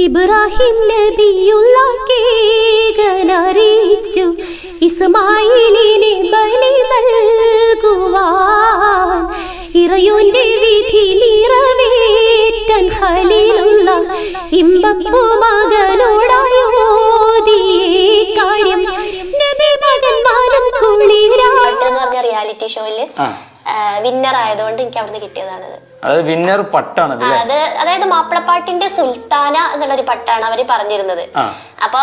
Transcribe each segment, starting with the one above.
ഇബ്രാഹിം നബിയുള്ള കേകനറിയിച്ചു ഇസ്മായിലിനെ ബലി നൽകുവാൻ. ഇറയോന്റെ വിധി നിറവേറ്റാൻ ഖലീലുള്ള ഇമ്പപ്പു മകനോടായോദിയേ കാര്യം നബി മകന്മാരും കുളിരാട്ടെന്ന് റിയാലിറ്റി ഷോയില് വിന്നർ ആയതുകൊണ്ട് എനിക്ക് അവിടുന്ന് കിട്ടിയതാണത്. വിന്നർ പട്ടാണ് അതായത് മാപ്പിളപ്പാട്ടിന്റെ സുൽത്താന എന്നുള്ളൊരു പട്ടാണ് അവര് പറഞ്ഞിരുന്നത്. അപ്പൊ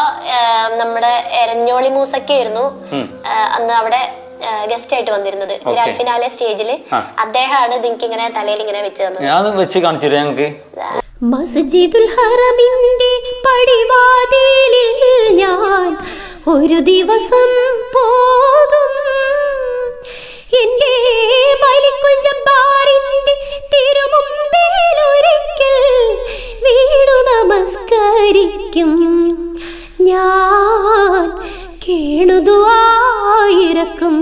നമ്മുടെ എരഞ്ഞോളി മൂസക്കായിരുന്നു അന്ന് അവിടെ ഗസ്റ്റ് ആയിട്ട് വന്നിരുന്നത്. ഗ്രാൻഡ് ഫിനാലെ സ്റ്റേജില് അദ്ദേഹമാണ് ഇതിക്ക് ഇങ്ങനെ തലയിൽ ഇങ്ങനെ വെച്ച് തന്നത്. മസ്ജിദുൽ ഹറമിന്റെ പടിവാതിലിൽ ഞാൻ ഒരു ദിവസം പോകും. എന്റെ മലിക്കുൽ ജബ്ബാറിന്റെ തിരുമുമ്പിലൊരിക്കൽ വീണു നമസ്കരിക്കും ഞാൻ, കേണുദുആയിരക്കും.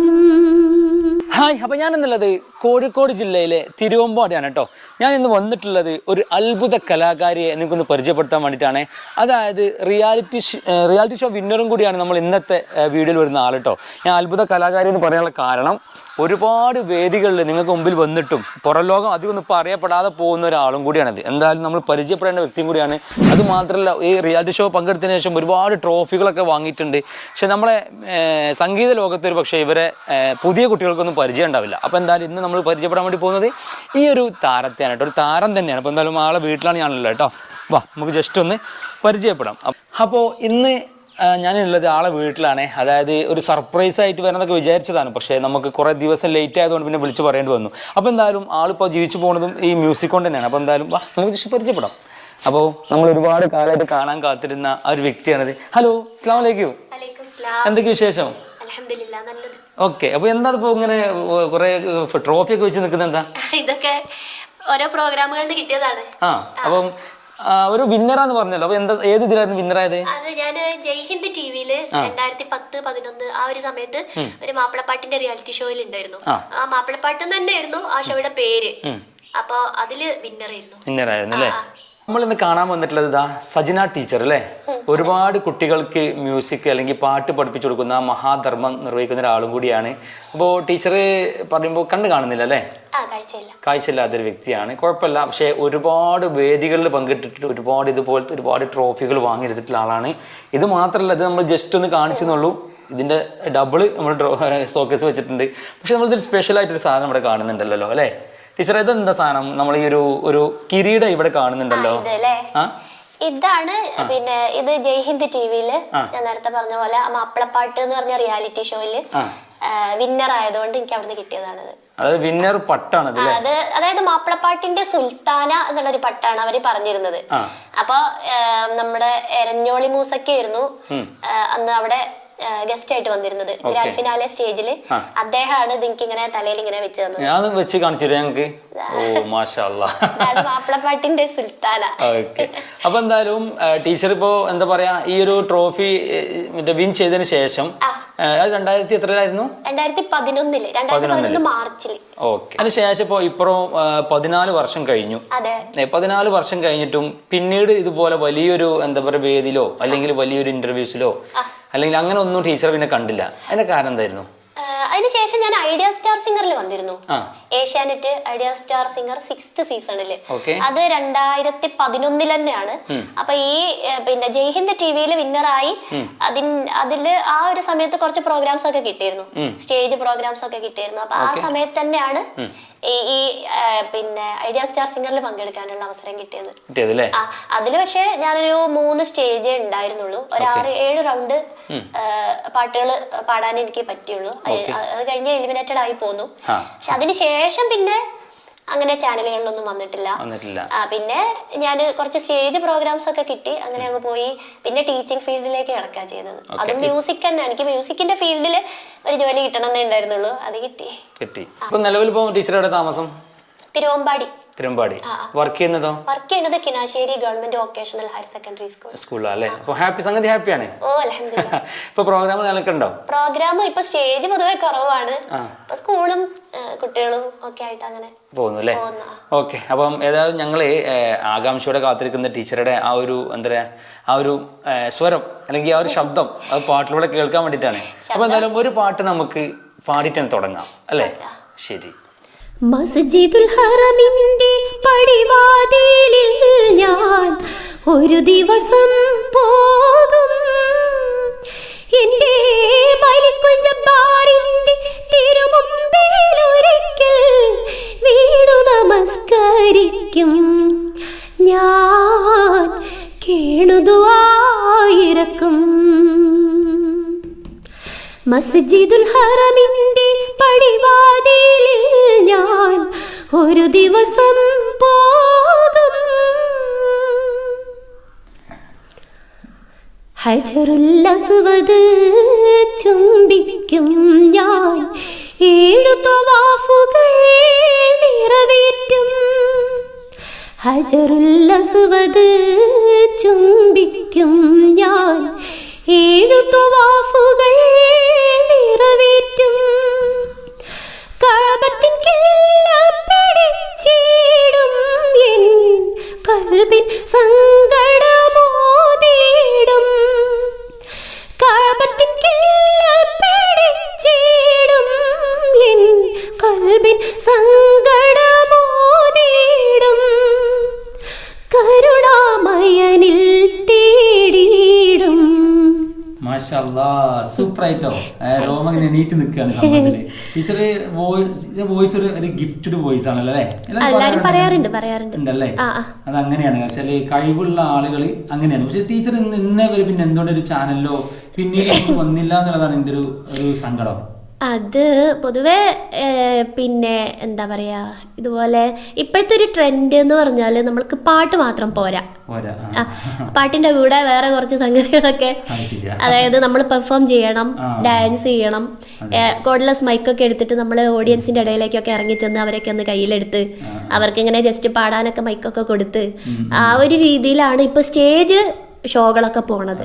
ഹായ്, അപ്പോൾ ഞാൻ എന്നുള്ളത് കോഴിക്കോട് ജില്ലയിലെ തിരുവമ്പാടിയാണ് കേട്ടോ. ഞാൻ ഇന്ന് വന്നിട്ടുള്ളത് ഒരു അത്ഭുത കലാകാരിയെ എനിക്കൊന്ന് പരിചയപ്പെടുത്താൻ വേണ്ടിയിട്ടാണ്. അതായത് റിയാലിറ്റി ഷോ വിന്നറും കൂടിയാണ് നമ്മൾ ഇന്നത്തെ വീഡിയോയിൽ വരുന്ന ആൾ കേട്ടോ. ഞാൻ അത്ഭുത കലാകാരി എന്ന് പറയാനുള്ള കാരണം ഒരുപാട് വേദികളിൽ നിങ്ങൾക്ക് മുമ്പിൽ വന്നിട്ടും പുറം ലോകം അധികമൊന്നും ഇപ്പോൾ അറിയപ്പെടാതെ പോകുന്ന ഒരാളും കൂടിയാണത്. എന്തായാലും നമ്മൾ പരിചയപ്പെടേണ്ട വ്യക്തിയും കൂടിയാണ്. അതുമാത്രമല്ല, ഈ റിയാലിറ്റി ഷോ പങ്കെടുത്തതിന് ശേഷം ഒരുപാട് ട്രോഫികളൊക്കെ വാങ്ങിയിട്ടുണ്ട്. പക്ഷെ നമ്മളെ സംഗീത ലോകത്ത് ഒരു പക്ഷേ ഇവരെ പുതിയ കുട്ടികൾക്കൊന്നും പരിചയം ഉണ്ടാവില്ല. അപ്പോൾ എന്തായാലും ഇന്ന് നമ്മൾ പരിചയപ്പെടാൻ വേണ്ടി പോകുന്നത് ഈ ഒരു താരത്തെയാണ് കേട്ടോ. ഒരു താരം തന്നെയാണ്. അപ്പോൾ എന്തായാലും ആളെ വീട്ടിലാണ് ഞാനുള്ളത് കേട്ടോ. വാ, നമുക്ക് ജസ്റ്റ് ഒന്ന് പരിചയപ്പെടാം. അപ്പോൾ ഇന്ന് ഞാനുള്ളത് ആളെ വീട്ടിലാണ്. അതായത് ഒരു സർപ്രൈസ് ആയിട്ട് വരുന്നതൊക്കെ വിചാരിച്ചതാണ്, പക്ഷേ നമുക്ക് കുറേ ദിവസം ലേറ്റ് ആയതുകൊണ്ട് പിന്നെ വിളിച്ച് പറയേണ്ടി വന്നു. അപ്പോൾ എന്തായാലും ആളിപ്പോൾ ജീവിച്ചു പോകുന്നതും ഈ മ്യൂസിക് കൊണ്ട് തന്നെയാണ്. അപ്പോൾ എന്തായാലും വാ, നമുക്ക് ജസ്റ്റ് പരിചയപ്പെടാം. അപ്പോൾ നമ്മൾ ഒരുപാട് കാലമായിട്ട് കാണാൻ കാത്തിരുന്ന ആ ഒരു വ്യക്തിയാണത്. ഹലോ, അസ്സലാമു അലൈക്കും. എന്തൊക്കെ വിശേഷം? ഓക്കെ. അപ്പോൾ എന്താ ഇപ്പോൾ ഇങ്ങനെ കുറേ ട്രോഫിയൊക്കെ വെച്ച് നിൽക്കുന്നത്? എന്താ ഇതൊക്കെ ഓരോ പ്രോഗ്രാമുകളിൽ കിട്ടിയതാണ്. അപ്പം ഒരു വിന്നറാന്ന് പറഞ്ഞല്ലോ. അപ്പൊ എന്താ, ഏത് ഇതിലായിരുന്നു വിന്നറായത്? അത് ഞാൻ ജയ്ഹിന്ദ് ടിവിയില് 2010-11 ആ ഒരു സമയത്ത് ഒരു മാപ്പിളപ്പാട്ടിന്റെ റിയാലിറ്റി ഷോയിൽ ഉണ്ടായിരുന്നു. ആ മാപ്പിളപ്പാട്ട് തന്നെയായിരുന്നു ആ ഷോയുടെ പേര്. അപ്പൊ അതില് വിന്നറായിരുന്നു അല്ലേ? നമ്മളിന്ന് കാണാൻ വന്നിട്ടുള്ളത് ഇതാ സജിന ടീച്ചർ അല്ലേ. ഒരുപാട് കുട്ടികൾക്ക് മ്യൂസിക് അല്ലെങ്കിൽ പാട്ട് പഠിപ്പിച്ചു കൊടുക്കുന്ന മഹാധർമ്മം നിർവഹിക്കുന്ന ഒരാളും കൂടിയാണ്. അപ്പോൾ ടീച്ചർ പറയുമ്പോൾ കണ്ടു കാണുന്നില്ല അല്ലേ? കാഴ്ചയില്ലാത്തൊരു വ്യക്തിയാണ്. കുഴപ്പമില്ല. പക്ഷേ ഒരുപാട് വേദികളിൽ പങ്കിട്ടിട്ട് ഒരുപാട് ഇതുപോലത്തെ ഒരുപാട് ട്രോഫികൾ വാങ്ങിയെടുത്തിട്ടുള്ള ആളാണ്. ഇത് മാത്രമല്ല, ഇത് നമ്മൾ ജസ്റ്റ് ഒന്ന് കാണിച്ചെന്നുള്ളൂ. ഇതിൻ്റെ ഡബിൾ നമ്മൾ സോക്കേസ് വെച്ചിട്ടുണ്ട്. പക്ഷെ നമ്മളിതിൽ സ്പെഷ്യലായിട്ടൊരു സാധനം ഇവിടെ കാണുന്നുണ്ടല്ലോ അല്ലേ ടീച്ചർ? ഇതെന്താ സാധനം? നമ്മൾ ഈ ഒരു കിരീടം ഇവിടെ കാണുന്നുണ്ടല്ലോ. ഇതാണ് പിന്നെ ഇത് ജയ്ഹിന്ദ് ടിവിയില് ഞാൻ നേരത്തെ പറഞ്ഞ പോലെ മാപ്പിളപ്പാട്ട് എന്ന് പറഞ്ഞ റിയാലിറ്റി ഷോയില് വിന്നർ ആയതുകൊണ്ട് എനിക്ക് അവിടുന്ന് കിട്ടിയതാണത്. വിന്നർ പട്ടാണ് അതായത് മാപ്പിളപ്പാട്ടിന്റെ സുൽത്താന എന്നുള്ളൊരു പട്ടാണ് അവര് പറഞ്ഞിരുന്നത്. അപ്പൊ നമ്മുടെ എരഞ്ഞോളി മൂസക്കായിരുന്നു അന്ന് അവിടെ ഗസ്റ്റ് ആയിട്ട് വന്നിരുന്നത്. ഗ്രാൻഡ് ഫിനാലെ സ്റ്റേജില് അദ്ദേഹമാണ് ഇതിക്ക് ഇങ്ങനെ തലയിൽ ഇങ്ങനെ വെച്ച് തന്നത്. ഞങ്ങൾക്ക് മാപ്പിളപ്പാട്ടിന്റെ സുൽത്താന. അപ്പൊ എന്തായാലും ടീച്ചർ ഇപ്പോ എന്താ പറയാ, ഈ ഒരു ട്രോഫി വിൻ ചെയ്തതിന് ശേഷം 2011 മാർച്ചിൽ. ഓക്കെ. അതിനുശേഷം ഇപ്പോ ഇപ്പുറം 14 വർഷം കഴിഞ്ഞു. 14 വർഷം കഴിഞ്ഞിട്ടും പിന്നീട് ഇതുപോലെ വലിയൊരു എന്താ പറയുക വേദിയിലോ അല്ലെങ്കിൽ വലിയൊരു ഇന്റർവ്യൂസിലോ അല്ലെങ്കിൽ അങ്ങനെ ഒന്നും ടീച്ചർ പിന്നെ കണ്ടില്ല. അതിന്റെ കാരണം എന്തായിരുന്നു? അതിനുശേഷം ഞാൻ ഐഡിയ സ്റ്റാർ സിംഗറിൽ വന്നിരുന്നു. Asianet idea star singer 6th സീസണില്. അത് 2011 തന്നെയാണ്. അപ്പൊ ഈ പിന്നെ ജയ്ഹിന്ദ് ടിവിയിൽ വിന്നറായി. അതില് ആ ഒരു സമയത്ത് കുറച്ച് പ്രോഗ്രാംസ് ഒക്കെ കിട്ടിയിരുന്നു, സ്റ്റേജ് പ്രോഗ്രാംസ് ഒക്കെ കിട്ടിയിരുന്നു. അപ്പൊ ആ സമയത്ത് തന്നെയാണ് ഈ പിന്നെ ഐഡിയ സ്റ്റാർ സിംഗറിൽ പങ്കെടുക്കാനുള്ള അവസരം കിട്ടിയത്. അതില് പക്ഷെ ഞാനൊരു 3 സ്റ്റേജ് ഉണ്ടായിരുന്നുള്ളൂ. ഒരു 6-7 റൗണ്ട് പാട്ടുകൾ പാടാൻ എനിക്ക് പറ്റിയുള്ളൂ. അത് കഴിഞ്ഞ് എലിമിനേറ്റഡ് ആയി പോന്നു. പക്ഷെ അതിനുശേഷം പിന്നെ അങ്ങനെ ചാനലുകളിലൊന്നും വന്നിട്ടില്ല. പിന്നെ ഞാൻ കുറച്ച് സ്റ്റേജ് പ്രോഗ്രാംസ് ഒക്കെ കിട്ടി, അങ്ങനെ അങ്ങ് പോയി. പിന്നെ ടീച്ചിങ് ഫീൽഡിലേക്ക് കിടക്കുക ചെയ്തത്. അതും മ്യൂസിക് തന്നെ. എനിക്ക് മ്യൂസിക്കിന്റെ ഫീൽഡിൽ ഒരു ജോലി കിട്ടണമെന്നേ ഉണ്ടായിരുന്നുള്ളൂ. അത് കിട്ടി. നിലവിൽ താമസം തിരുവമ്പാടി. വർക്ക് ചെയ്യുന്നത് Kinassery government vocational higher secondary സ്കൂളല്ലേ? ഹാപ്പിയാണ്. ഓ അൽഹംദുലില്ലാ. പ്രോഗ്രാം ഇപ്പൊ സ്റ്റേജ് പൊതുവെ കുറവാണ്. സ്കൂളും കുട്ടികളും ഒക്കെ ആയിട്ട് അങ്ങനെ പോകുന്നു അല്ലേ? ഓക്കെ. അപ്പം ഏതായാലും ഞങ്ങൾ ആകാംക്ഷയോടെ കാത്തിരിക്കുന്ന ടീച്ചറുടെ ആ ഒരു എന്താ പറയുക ആ ഒരു സ്വരം അല്ലെങ്കിൽ ആ ഒരു ശബ്ദം അത് പാട്ടിലൂടെ കേൾക്കാൻ വേണ്ടിയിട്ടാണ്. അപ്പോൾ എന്തായാലും ഒരു പാട്ട് നമുക്ക് പാടിയിട്ട് തുടങ്ങാം അല്ലേ? ശരി. മസ്ജിദുൽ ഹറമിന്റെ പടിവാതിലിൽ ഞാൻ ഒരു ദിവസം പോകും. എന്റെ മലിക്കുൽ ജബ്ബാറിന്റെ തിരുമുമ്പിലൊരിക്കൽ വീണു നമസ്കരിക്കും. ഞാൻ കേണുദുആയിരക്കും. മസ്ജിദുൽ ഹറമിന്റെ പടിവാതിലിൽ ഞാൻ ഒരു ദിവസം പോകും. ഹജറുൽ അസ്വദ് ചുംബിക്കും ഞാൻ. 7 തവാഫുകൾ നിറവേറ്റും. ഹജറുൽ അസ്വദ് ചുംബിക്കും ഞാൻ. 7 തവാഫുകൾ നിറവേറ്റും. കഅബത്തിൻ കില്ല പിടിച്ചിടും. എൻ ഖൽബിൻ സങ്കടമോദിടും. കഅബത്തിൻ കില്ല പിടിച്ചിടും. എൻ ഖൽബിൻ സങ്കടമോദിടും. കരുണാമയനിൽ തേടിയിടും. സൂപ്പറായിട്ടോ. റോമ എണീറ്റ് നിൽക്കുകയാണ്. ടീച്ചറ് വോയിസ് ഒരു ഗിഫ്റ്റഡ് വോയിസ് ആണല്ലോ അല്ലേ? ഉണ്ടല്ലേ? അത് അങ്ങനെയാണ്. വെച്ചാല് കഴിവുള്ള ആളുകൾ അങ്ങനെയാണ്. പക്ഷെ ടീച്ചർ ഇന്നേ വരെ പിന്നെ എന്തുകൊണ്ട് ഒരു ചാനലിലോ പിന്നീട് വന്നില്ല എന്നുള്ളതാണ് എൻ്റെ ഒരു സങ്കടം. അത് പൊതുവെ പിന്നെ എന്താ പറയാ, ഇതുപോലെ ഇപ്പോഴത്തെ ഒരു ട്രെൻഡ് എന്ന് പറഞ്ഞാൽ നമ്മൾക്ക് പാട്ട് മാത്രം പോരാ. പാട്ടിന്റെ കൂടെ വേറെ കുറച്ച് സംഗതികളൊക്കെ, അതായത് നമ്മൾ പെർഫോം ചെയ്യണം, ഡാൻസ് ചെയ്യണം, കോഡ്ലെസ് മൈക്കൊക്കെ എടുത്തിട്ട് നമ്മൾ ഓഡിയൻസിന്റെ ഇടയിലേക്കൊക്കെ ഇറങ്ങിച്ചെന്ന് അവരൊക്കെ ഒന്ന് കയ്യിലെടുത്ത് അവർക്ക് ഇങ്ങനെ ജസ്റ്റ് പാടാനൊക്കെ മൈക്കൊക്കെ കൊടുത്ത് ആ ഒരു രീതിയിലാണ് ഇപ്പൊ സ്റ്റേജ് ഷോകളൊക്കെ പോണത്.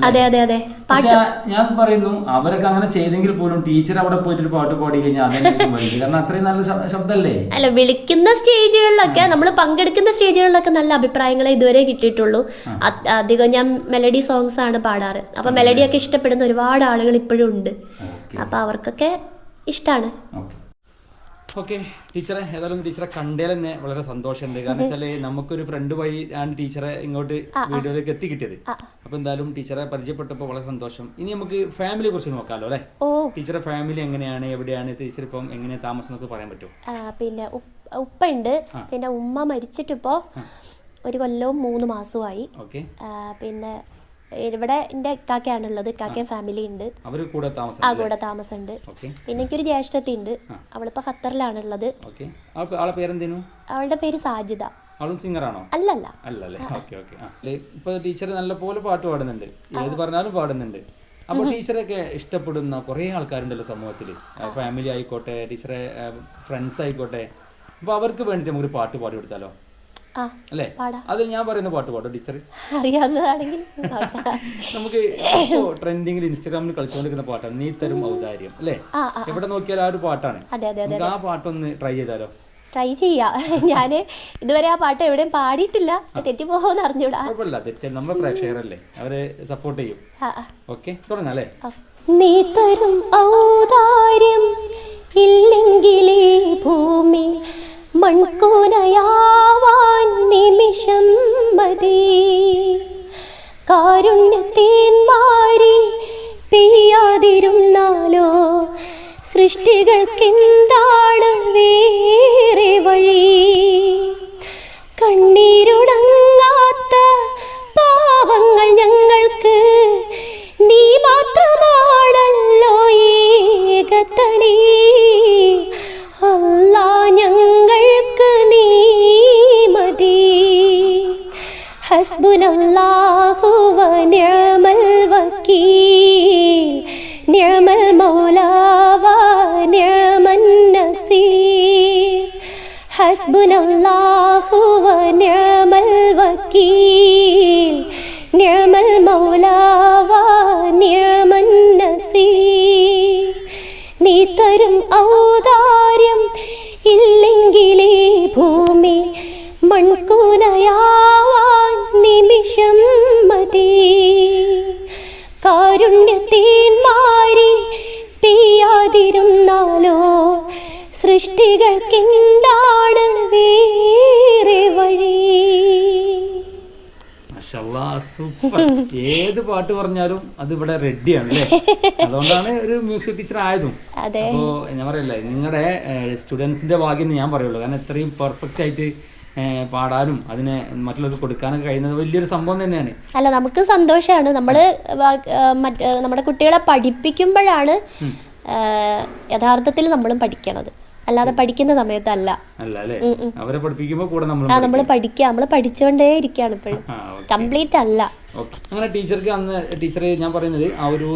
അതെ അതെ അതെ. പാട്ട് ഞാൻ പറയുന്നു, അവരൊക്കെ അങ്ങനെ ചെയ്തെങ്കിൽ പോലും ടീച്ചർ അവിടെ പോയിട്ട് പാട്ട് പാടി കഴിഞ്ഞാൽ കാരണം അത്രയും നല്ല ശബ്ദമല്ലേ. അല്ല, വിളിക്കുന്ന സ്റ്റേജുകളിലൊക്കെ നമ്മൾ പങ്കെടുക്കുന്ന സ്റ്റേജുകളിലൊക്കെ നല്ല അഭിപ്രായങ്ങളെ ഇതുവരെ കിട്ടിയിട്ടുള്ളൂ. അധികം ഞാൻ മെലഡി സോങ്സ് ആണ് പാടാറ്. അപ്പൊ മെലഡിയൊക്കെ ഇഷ്ടപ്പെടുന്ന ഒരുപാട് ആളുകൾ ഇപ്പോഴും ഉണ്ട്. അപ്പൊ അവർക്കൊക്കെ ഇഷ്ടമാണ്. ഓക്കെ ടീച്ചറെ, ഏതായാലും ടീച്ചറെ കണ്ടേൽ തന്നെ വളരെ സന്തോഷമുണ്ട്. കാരണം വെച്ചാല് നമുക്കൊരു ഫ്രണ്ട് വഴി ആണ് ടീച്ചറെ ഇങ്ങോട്ട് വീഡിയോയിലേക്ക് എത്തി കിട്ടിയത്. അപ്പൊ എന്തായാലും ടീച്ചറെ പരിചയപ്പെട്ടപ്പോൾ വളരെ സന്തോഷം. ഇനി നമുക്ക് ഫാമിലിയെ കുറിച്ച് നോക്കാമല്ലോ അല്ലെ? ടീച്ചറെ ഫാമിലി എങ്ങനെയാണ്, എവിടെയാണ് ടീച്ചർ ഇപ്പം എങ്ങനെയാ താമസം എന്നൊക്കെ പറയാൻ പറ്റുമോ? പിന്നെ ഉപ്പ ഉണ്ട്. പിന്നെ ഉമ്മ മരിച്ചിട്ടിപ്പോ 1 കൊല്ലവും 3 മാസവുമായി. പിന്നെ ഇവിടെ എന്റെ ഇക്കാക്കയാണുള്ളത്. ഇക്കാക്കയും ഫാമിലി ഉണ്ട്, കൂടെ താമസമുണ്ട്. പിന്നെ എനിക്കൊരു ജ്യേഷ്ഠത്തി ഉണ്ട്. അവളിപ്പോ ഖത്തറിലാണുള്ളത്. അവളുടെ പേര് സാജിദ. സിംഗറാണോ? അല്ലല്ല. ഇപ്പൊ ടീച്ചർ നല്ല പോലെ പാട്ട് പാടുന്നുണ്ട്, ഏത് പറഞ്ഞാലും പാടുന്നുണ്ട്. അപ്പൊ ടീച്ചറൊക്കെ ഇഷ്ടപ്പെടുന്ന കുറെ ആൾക്കാരുണ്ടല്ലോ സമൂഹത്തില്, ഫാമിലി ആയിക്കോട്ടെ, ടീച്ചറെ ഫ്രണ്ട്സ് ആയിക്കോട്ടെ. അപ്പൊ അവർക്ക് വേണ്ടിട്ട് നമുക്കൊരു പാട്ട് പാടി കൊടുത്താലോ? അല്ലേ? അത് ഞാൻ പറയുന്ന പാട്ട് പാട്ടോ ടീച്ചർ? അറിയാവുന്നതാണെങ്കിൽ നമുക്ക് ട്രെൻഡിങ്ങിൽ ഇൻസ്റ്റാഗ്രാമിൽ കളിച്ചുകൊണ്ടിരിക്കുന്ന പാട്ടാണ് നീ തരും ഔദാര്യം അല്ലേ? എവിടെ നോക്കിയാലും ആ ഒരു പാട്ടാണ്. ആ പാട്ടൊന്ന് ട്രൈ ചെയ്താലോ? ട്രൈ ചെയ്യാം. ഞാന് ഇതുവരെ ആ പാട്ട് എവിടെയും പാടിയിട്ടില്ല. തെറ്റിപ്പോന്ന് അറിഞ്ഞൂടാ. നമ്മുടെ പ്രേക്ഷകരല്ലേ, അവരെ സപ്പോർട്ട് ചെയ്യും. ഓക്കെ, തുടങ്ങാം അല്ലേ? നീ തരും ഔദാര്യം ഇല്ലെങ്കിലേ ഭൂമി മൺകൂനയാവാൻ നിമിഷം മതി. കാരുണ്യത്തേൻ മാരി പെയ്യാതിരുന്നാലോ സൃഷ്ടികൾക്കെന്താണ് വേറെ വഴി? കണ്ണീരുണങ്ങാത്ത പാവങ്ങൾ ഞങ്ങൾക്ക് നീ മാത്രമാണല്ലോ ഏകത്തണി. അല്ലാ, ഞങ്ങൾക്ക് നീ മതി. ഹസ്ബുനല്ലാഹു വ നിഅമൽ വകീൽ, നിഅമൽ മൗലാ വ നിഅമൻ നസീർ. ഹസ്ബുനല്ലാഹു വ നിഅമൽ വകീൽ, നിഅമൽ മൗലാ വ നിഅമൻ നസീർ. നീ തരും ഔദാര്യം മൺകൂനയാവാൻ നിമിഷം മതി. കാരുണ്യത്തേന്മാരി പെയ്യാതിരുന്നാലോ സൃഷ്ടികൾക്കെന്താണ് വേറെ വഴി. സൂപ്പർ. ഏത് പാട്ട് പറഞ്ഞാലും അത് ഇവിടെ റെഡിയാണ് അല്ലേ? അതുകൊണ്ടാണ് ഒരു മ്യൂസിക് ടീച്ചർ ആയതും. അപ്പോ ഞാൻ പറയല്ലേ, നിങ്ങളുടെ സ്റ്റുഡൻസിന്റെ ഭാഗ്യം ഞാൻ പറയുള്ളൂ. കാരണം ഇത്രയും പെർഫെക്റ്റ് ആയിട്ട് പാടാനും അതിനെ മറ്റുള്ളവർക്ക് കൊടുക്കാനൊക്കെ കഴിയുന്നത് വലിയൊരു സംഭവം തന്നെയാണ്. അല്ല, നമുക്ക് സന്തോഷമാണ്. നമ്മള് നമ്മുടെ കുട്ടികളെ പഠിപ്പിക്കുമ്പോഴാണ് യഥാർത്ഥത്തിൽ നമ്മളും പഠിക്കണത്, അല്ലാതെ പഠിക്കുന്ന സമയത്തല്ല. അവരെ പഠിപ്പിക്കുമ്പോൾ കൂടെ നമ്മൾ പഠിക്കുക, നമ്മൾ പഠിച്ചുകൊണ്ടേ ഇരിക്കുകയാണ് ഇപ്പോഴും, കംപ്ലീറ്റ് അല്ല. അങ്ങനെ ടീച്ചർക്ക് അന്ന് ടീച്ചർ ഞാൻ പറയുന്നത് ആ ഒരു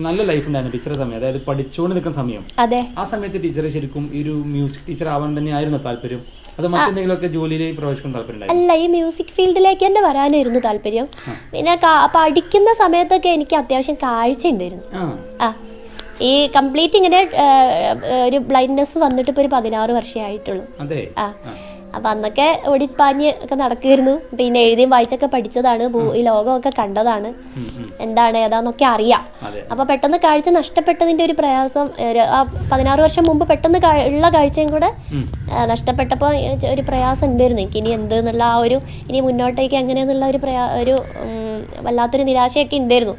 നല്ല ലൈഫ് ഉണ്ടായിരുന്നു ടീച്ചറുടെ സമയം, അതായത് പഠിച്ചുകൊണ്ട് നിൽക്കുന്ന സമയം. അതെ, ആ സമയത്ത് ടീച്ചർ ശരിക്കും ഈ ഒരു മ്യൂസിക് ടീച്ചർ ആവാൻ തന്നെയായിരുന്നു താല്പര്യം? അത് മറ്റെന്തെങ്കിലുമൊക്കെ ജോലിയിൽ പ്രവേശിക്കാൻ താല്പര്യം? അല്ല, ഈ മ്യൂസിക് ഫീൽഡിലേക്ക് തന്നെ വരാനായിരുന്നു താല്പര്യം. പിന്നെ പഠിക്കുന്ന സമയത്തൊക്കെ എനിക്ക് അത്യാവശ്യം കാഴ്ച ഉണ്ടായിരുന്നു. ഈ കംപ്ലീറ്റ് ഇങ്ങനെ ഒരു ബ്ലൈൻഡ്നെസ് വന്നിട്ട് ഇപ്പോൾ ഒരു 16 വർഷമേ ആയിട്ടുള്ളൂ. അപ്പം അന്നൊക്കെ ഓടിപ്പാഞ്ഞ് ഒക്കെ നടക്കുമായിരുന്നു. പിന്നെ എഴുതിയും വായിച്ചൊക്കെ പഠിച്ചതാണ്, ഈ ലോകമൊക്കെ കണ്ടതാണ്, എന്താണ് ഏതാന്നൊക്കെ അറിയാം. അപ്പോൾ പെട്ടെന്ന് കാഴ്ച നഷ്ടപ്പെട്ടതിൻ്റെ ഒരു പ്രയാസം, ആ 16 വർഷം മുമ്പ് പെട്ടെന്ന് ഉള്ള കാഴ്ചയും കൂടെ നഷ്ടപ്പെട്ടപ്പോൾ ഒരു പ്രയാസം ഉണ്ടായിരുന്നു എനിക്ക്. ഇനി എന്ത് എന്നുള്ള ആ ഒരു ഇനി മുന്നോട്ടേക്ക് എങ്ങനെയെന്നുള്ള ഒരു വല്ലാത്തൊരു നിരാശയൊക്കെ ഉണ്ടായിരുന്നു.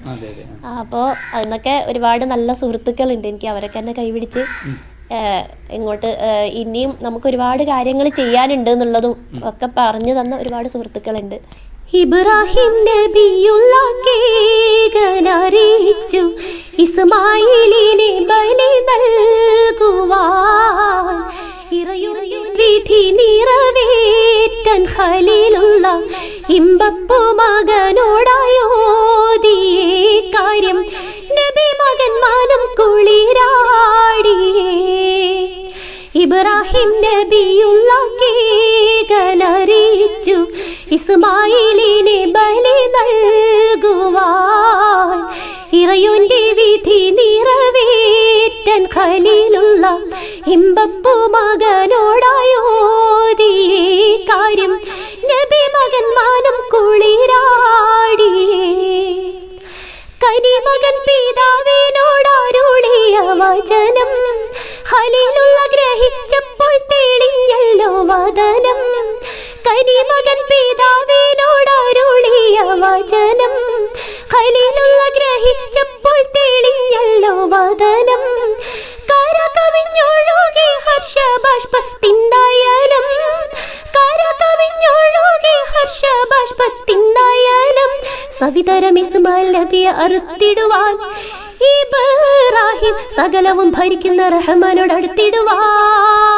അപ്പോൾ അതിനൊക്കെ ഒരുപാട് നല്ല സുഹൃത്തുക്കളുണ്ട് എനിക്ക്, അവരൊക്കെ എന്നെ കൈപിടിച്ച് ഇങ്ങോട്ട് ഇനിയും നമുക്ക് ഒരുപാട് കാര്യങ്ങൾ ചെയ്യാനുണ്ട് എന്നുള്ളതും ഒക്കെ പറഞ്ഞു തന്ന ഒരുപാട് സുഹൃത്തുക്കളുണ്ട്. ഇബ്രാഹിം നബിയുള്ളറിയിച്ചു ഇസ്മായിലിനെ ബലി നൽകുവാൻ, വിധി നിറവേറ്റാൻ ഖലീലുള്ള ഇമ്പപ്പു മകനോടായോദിയേ കാര്യം നബി മകൻ മാനം കുളിരാടിയേ. ഇബ്രാഹിം നബിയുള്ളറിയിച്ചു ഇസ്മായിലിനെ ബലി നൽകുവാൻ, ഇറയോന്റെ വിധി നിറവേറ്റാൻ ഖലീലുള്ള ഇമ്പപ്പു മകനോടായോദിയേ കാര്യം നബി മകൻ മാനം കുളിരാടിയേ. കനിമകൻ പിതാവിനോടരുളിയ വചനം ഖലീലുള്ള ഗ്രഹിച്ചപ്പോൾ തെളിഞ്ഞല്ലോ വദനം. കനിമകൻ പിതാവിനോടരുളിയ വചനം ഖലീലുള്ള ഗ്രഹിച്ചപ്പോൾ തെളിഞ്ഞല്ലോ വദനം. കരകവിഞ്ഞൊഴുകി ഹർഷബാഷ്പത്തിന്നയനം, കരകവിഞ്ഞൊഴുകി ഹർഷബാഷ്പത്തിന്നയനം. സവിതരം ഇസ്മായിൽ നബിയെ അറുത്തിടുവാൻ ഇബ്രാഹിം സകലവും ഭരിക്കുന്ന റഹ്മാനോട് അടുത്തിടുവാൻ.